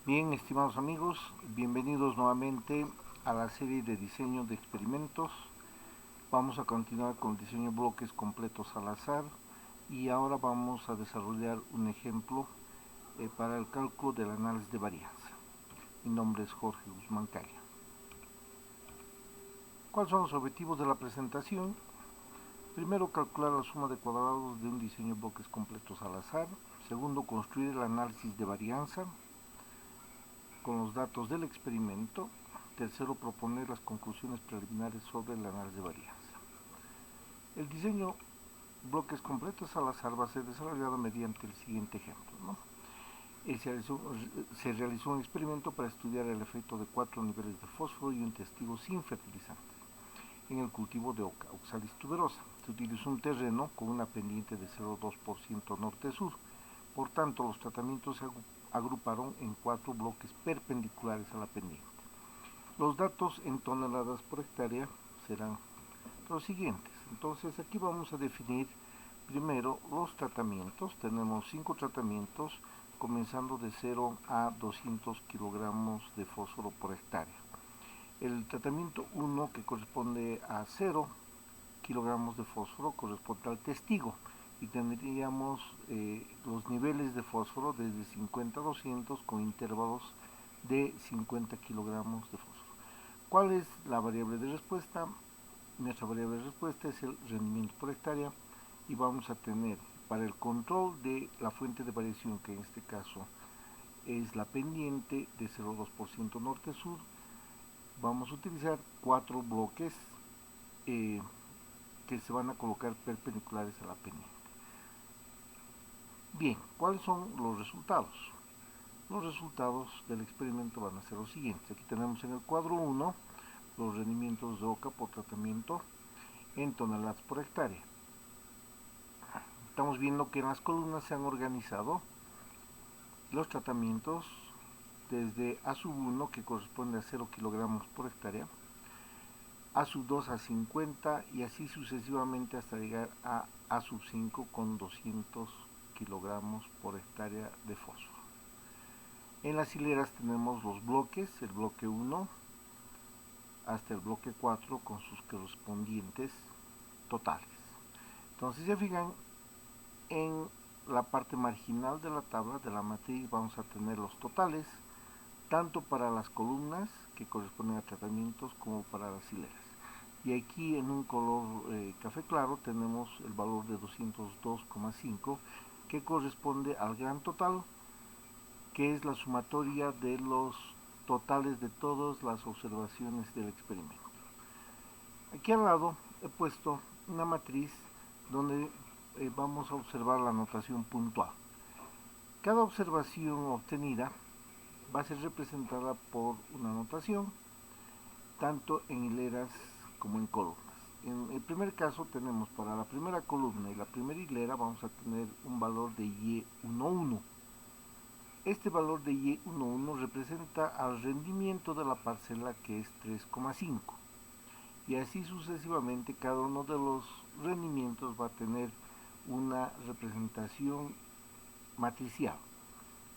Bien, estimados amigos, bienvenidos nuevamente a la serie de diseño de experimentos. Vamos a continuar con el diseño de bloques completos al azar y ahora vamos a desarrollar un ejemplo para el cálculo del análisis de varianza. Mi nombre es Jorge Guzmán Calla. ¿Cuáles son los objetivos de la presentación? Primero, calcular la suma de cuadrados de un diseño de bloques completos al azar. Segundo, construir el análisis de varianza con los datos del experimento. Tercero, proponer las conclusiones preliminares sobre el análisis de varianza. El diseño bloques completos al azar va a ser desarrollado mediante el siguiente ejemplo, ¿no? Se realizó un experimento para estudiar el efecto de 4 niveles de fósforo y un testigo sin fertilizantes en el cultivo de oxalis tuberosa. Se utilizó un terreno con una pendiente de 0,2% norte-sur. Por tanto, los tratamientos se agruparon en 4 bloques perpendiculares a la pendiente. Los datos en toneladas por hectárea serán los siguientes. Entonces aquí vamos a definir primero los tratamientos. Tenemos 5 tratamientos comenzando de 0 a 200 kilogramos de fósforo por hectárea. El tratamiento 1, que corresponde a 0 kilogramos de fósforo, corresponde al testigo y tendríamos los niveles de fósforo desde 50 a 200 con intervalos de 50 kilogramos de fósforo. ¿Cuál es la variable de respuesta? Nuestra variable de respuesta es el rendimiento por hectárea y vamos a tener para el control de la fuente de variación, que en este caso es la pendiente de 0,2% norte-sur, vamos a utilizar 4 bloques que se van a colocar perpendiculares a la pendiente. Bien, ¿cuáles son los resultados? Los resultados del experimento van a ser los siguientes. Aquí tenemos en el cuadro 1 los rendimientos de oca por tratamiento en toneladas por hectárea. Estamos viendo que en las columnas se han organizado los tratamientos desde A1, que corresponde a 0 kilogramos por hectárea, A2 a 50 y así sucesivamente hasta llegar a A5 con 200 kilogramos por hectárea de fósforo. En las hileras tenemos los bloques, el bloque 1 hasta el bloque 4 con sus correspondientes totales. Entonces, si se fijan, en la parte marginal de la tabla de la matriz vamos a tener los totales, tanto para las columnas que corresponden a tratamientos como para las hileras. Y aquí en un color café claro tenemos el valor de 202,5 que corresponde al gran total, que es la sumatoria de los totales de todas las observaciones del experimento. Aquí al lado he puesto una matriz donde vamos a observar la notación puntual. Cada observación obtenida va a ser representada por una notación, tanto en hileras como en columnas. En el primer caso tenemos para la primera columna y la primera hilera vamos a tener un valor de Y11. Este valor de Y11 representa al rendimiento de la parcela, que es 3,5. Y así sucesivamente cada uno de los rendimientos va a tener una representación matricial,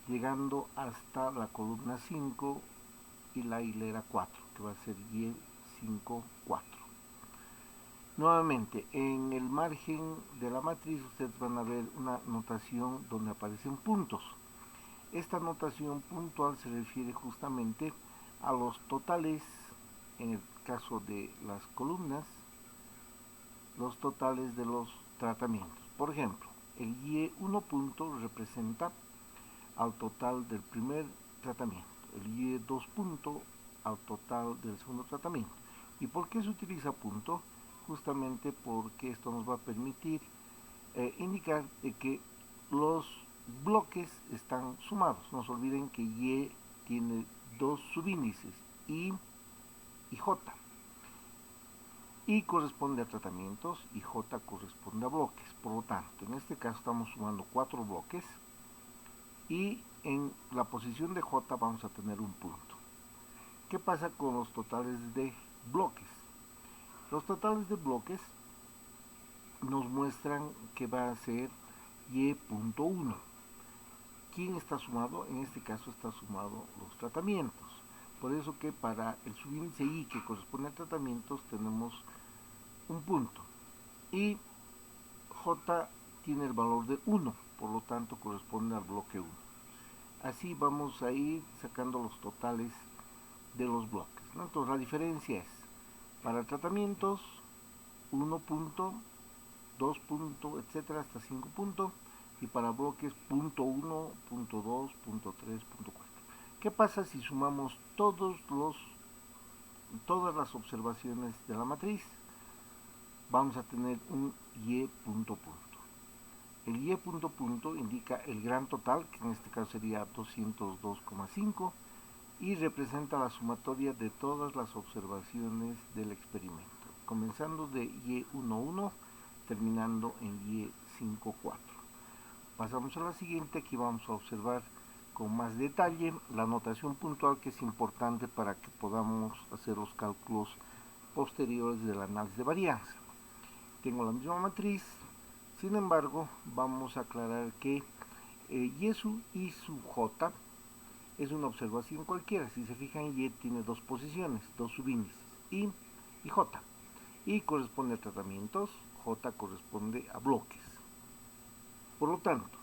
llegando hasta la columna 5 y la hilera 4, que va a ser Y54. Nuevamente, en el margen de la matriz ustedes van a ver una notación donde aparecen puntos. Esta notación puntual se refiere justamente a los totales, en el caso de las columnas, los totales de los tratamientos. Por ejemplo, el Y1 punto representa al total del primer tratamiento, el Y2 punto al total del segundo tratamiento. ¿Y por qué se utiliza punto? Justamente porque esto nos va a permitir indicar que los bloques están sumados. No se olviden que Y tiene dos subíndices, I y J. I corresponde a tratamientos y J corresponde a bloques. Por lo tanto, en este caso estamos sumando 4 bloques y en la posición de J vamos a tener un punto. ¿Qué pasa con los totales de bloques? Los totales de bloques nos muestran que va a ser Y.1. ¿quién está sumado? En este caso está sumado los tratamientos. Por eso que para el subíndice I, que corresponde a tratamientos, tenemos un punto. Y J tiene el valor de 1, por lo tanto corresponde al bloque 1. Así vamos a ir sacando los totales de los bloques, ¿no? Entonces la diferencia es, para tratamientos, 1 punto, 2 punto, etcétera, hasta 5 puntos, y para bloques, punto 1, punto 2, punto 3, punto 4. ¿Qué pasa si sumamos todas las observaciones de la matriz? Vamos a tener un Y punto punto. El Y punto punto indica el gran total, que en este caso sería 202,5, y representa la sumatoria de todas las observaciones del experimento, comenzando de Y11, terminando en Y54. Pasamos a la siguiente. Aquí vamos a observar con más detalle la notación puntual, que es importante para que podamos hacer los cálculos posteriores del análisis de varianza. Tengo la misma matriz, sin embargo vamos a aclarar que Y sub J es una observación cualquiera. Si se fijan, Y tiene dos posiciones, dos subíndices, I y J. I corresponde a tratamientos, J corresponde a bloques. Por lo tanto,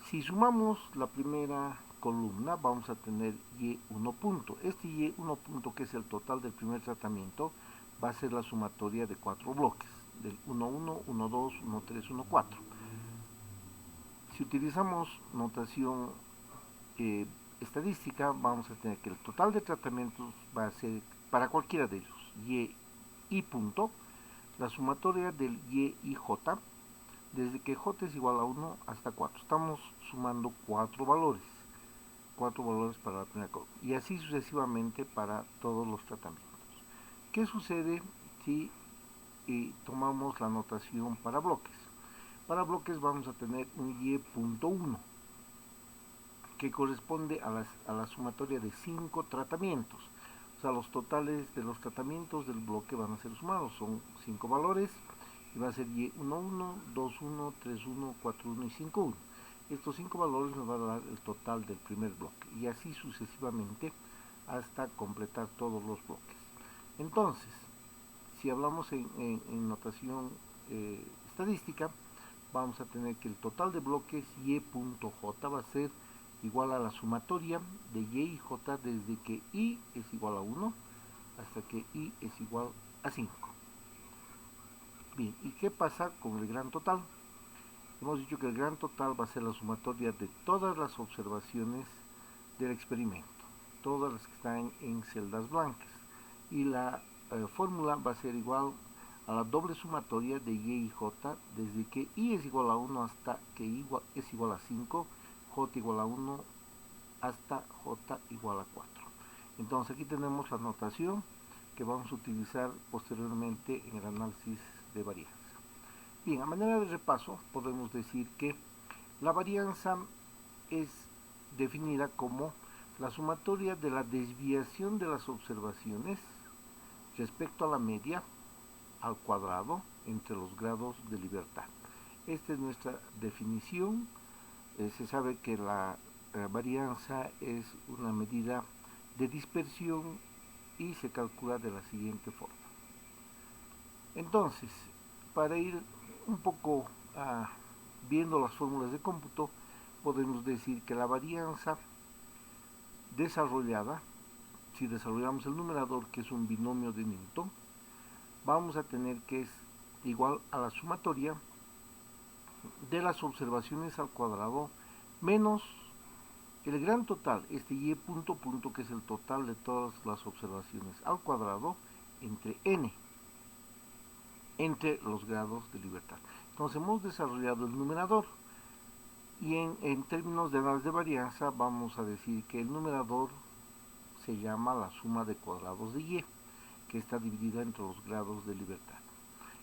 si sumamos la primera columna, vamos a tener Y1 punto. Este Y1 punto, que es el total del primer tratamiento, va a ser la sumatoria de 4 bloques, del 1,1, 1,2, 1,3, 1,4. Si utilizamos notación estadística, vamos a tener que el total de tratamientos va a ser, para cualquiera de ellos, Y punto, la sumatoria del Y y J, desde que J es igual a 1 hasta 4. Estamos sumando 4 valores para la primera columna, y así sucesivamente para todos los tratamientos. ¿Qué sucede si tomamos la notación para bloques? Para bloques vamos a tener un Y.1, que corresponde a la sumatoria de 5 tratamientos. O sea, los totales de los tratamientos del bloque van a ser sumados, son 5 valores, y va a ser Y11, 21, 31, 41 y 51. Estos 5 valores nos van a dar el total del primer bloque, y así sucesivamente hasta completar todos los bloques. Entonces, si hablamos en notación estadística, vamos a tener que el total de bloques Y.J va a ser igual a la sumatoria de Y y J desde que I es igual a 1 hasta que I es igual a 5. Bien, ¿y qué pasa con el gran total? Hemos dicho que el gran total va a ser la sumatoria de todas las observaciones del experimento, todas las que están en celdas blancas, y la fórmula va a ser igual a la doble sumatoria de Y y J desde que I es igual a 1 hasta que I es igual a 5, J igual a 1 hasta J igual a 4. Entonces aquí tenemos la notación que vamos a utilizar posteriormente en el análisis de varianza. Bien, a manera de repaso podemos decir que la varianza es definida como la sumatoria de la desviación de las observaciones respecto a la media al cuadrado entre los grados de libertad. Esta es nuestra definición. Se sabe que la varianza es una medida de dispersión y se calcula de la siguiente forma. Entonces, para ir un poco viendo las fórmulas de cómputo, podemos decir que la varianza desarrollada, si desarrollamos el numerador, que es un binomio de Newton, vamos a tener que es igual a la sumatoria de las observaciones al cuadrado menos el gran total, este Y punto punto, que es el total de todas las observaciones al cuadrado, entre n, entre los grados de libertad. Entonces hemos desarrollado el numerador, y en términos de análisis de varianza vamos a decir que el numerador se llama la suma de cuadrados de Y, que está dividida entre los grados de libertad.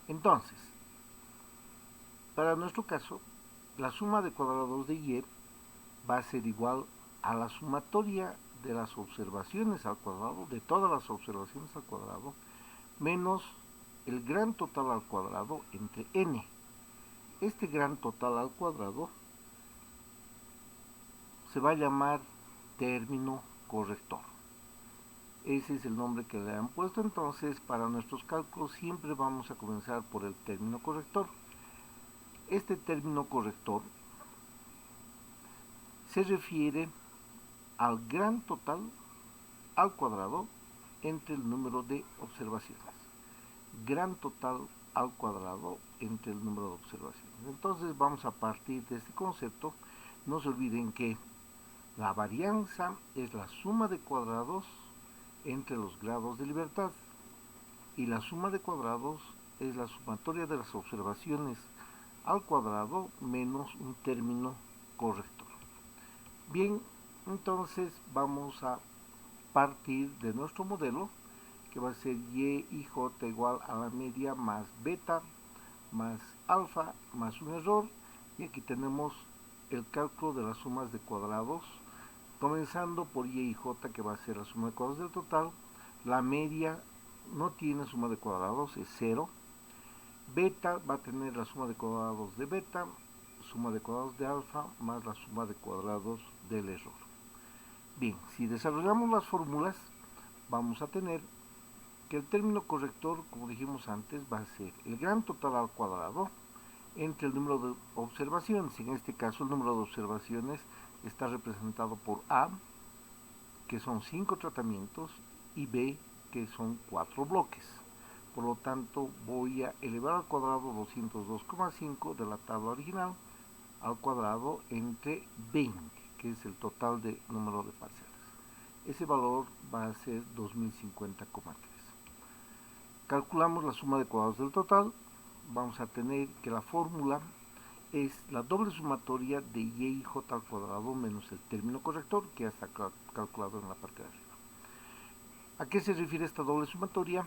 Entonces, para nuestro caso, la suma de cuadrados de Y va a ser igual a la sumatoria de las observaciones al cuadrado, de todas las observaciones al cuadrado, menos el gran total al cuadrado entre n. Este gran total al cuadrado se va a llamar término corrector. Ese es el nombre que le han puesto. Entonces, para nuestros cálculos siempre vamos a comenzar por el término corrector. Este término corrector se refiere al gran total al cuadrado entre el número de observaciones. Gran total al cuadrado entre el número de observaciones. Entonces vamos a partir de este concepto. No se olviden que la varianza es la suma de cuadrados entre los grados de libertad y la suma de cuadrados es la sumatoria de las observaciones al cuadrado menos un término corrector. Bien, entonces vamos a partir de nuestro modelo, que va a ser y y j igual a la media más beta más alfa más un error, y aquí tenemos el cálculo de las sumas de cuadrados, comenzando por y y j, que va a ser la suma de cuadrados del total. La media no tiene suma de cuadrados, es 0. Beta va a tener la suma de cuadrados de beta, suma de cuadrados de alfa, más la suma de cuadrados del error. Bien, si desarrollamos las fórmulas, vamos a tener que el término corrector, como dijimos antes, va a ser el gran total al cuadrado entre el número de observaciones. En este caso, el número de observaciones está representado por A, que son 5 tratamientos, y B, que son 4 bloques. Por lo tanto, voy a elevar al cuadrado 202,5 de la tabla original al cuadrado entre 20, que es el total de número de parcelas. Ese valor va a ser 2050,3. Calculamos la suma de cuadrados del total. Vamos a tener que la fórmula es la doble sumatoria de y y j al cuadrado menos el término corrector, que ya está calculado en la parte de arriba. ¿A qué se refiere esta doble sumatoria?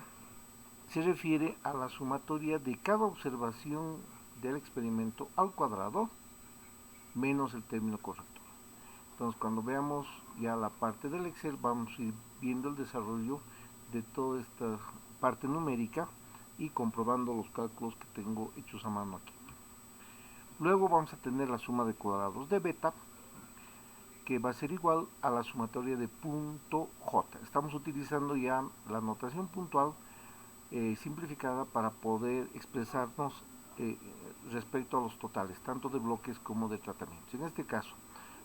Se refiere a la sumatoria de cada observación del experimento al cuadrado menos el término corrector. Entonces, cuando veamos ya la parte del Excel, vamos a ir viendo el desarrollo de toda esta parte numérica y comprobando los cálculos que tengo hechos a mano aquí. Luego vamos a tener la suma de cuadrados de beta, que va a ser igual a la sumatoria de punto J. Estamos utilizando ya la notación puntual simplificada para poder expresarnos respecto a los totales, tanto de bloques como de tratamientos. En este caso,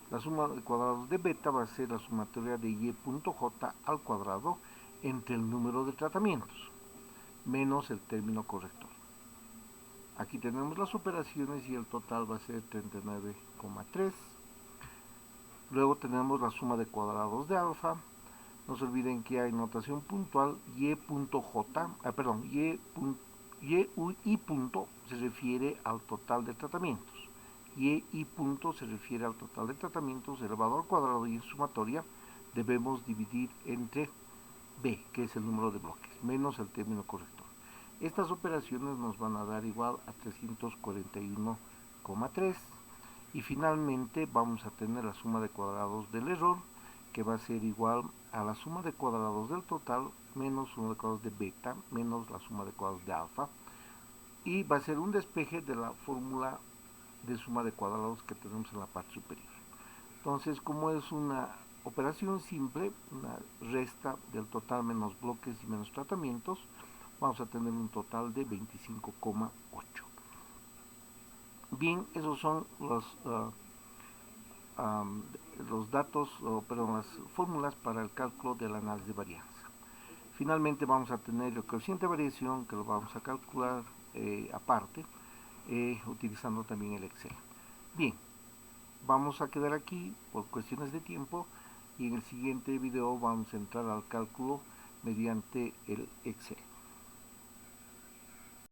la suma de cuadrados de beta va a ser la sumatoria de y.j al cuadrado entre el número de tratamientos menos el término corrector. Aquí tenemos las operaciones y el total va a ser 39,3. Luego tenemos la suma de cuadrados de alfa. No se olviden que hay notación puntual y punto se refiere al total de tratamientos. Y punto se refiere al total de tratamientos elevado al cuadrado, y en sumatoria debemos dividir entre B, que es el número de bloques, menos el término corrector. Estas operaciones nos van a dar igual a 341,3. Y finalmente vamos a tener la suma de cuadrados del error, que va a ser igual a la suma de cuadrados del total menos suma de cuadrados de beta menos la suma de cuadrados de alfa, y va a ser un despeje de la fórmula de suma de cuadrados que tenemos en la parte superior. Entonces, como es una operación simple, una resta del total menos bloques y menos tratamientos, vamos a tener un total de 25,8. Bien, esos son los datos, las fórmulas para el cálculo del análisis de varianza. Finalmente vamos a tener el coeficiente de variación, que lo vamos a calcular aparte, utilizando también el Excel. Bien, vamos a quedar aquí por cuestiones de tiempo, y en el siguiente video vamos a entrar al cálculo mediante el Excel.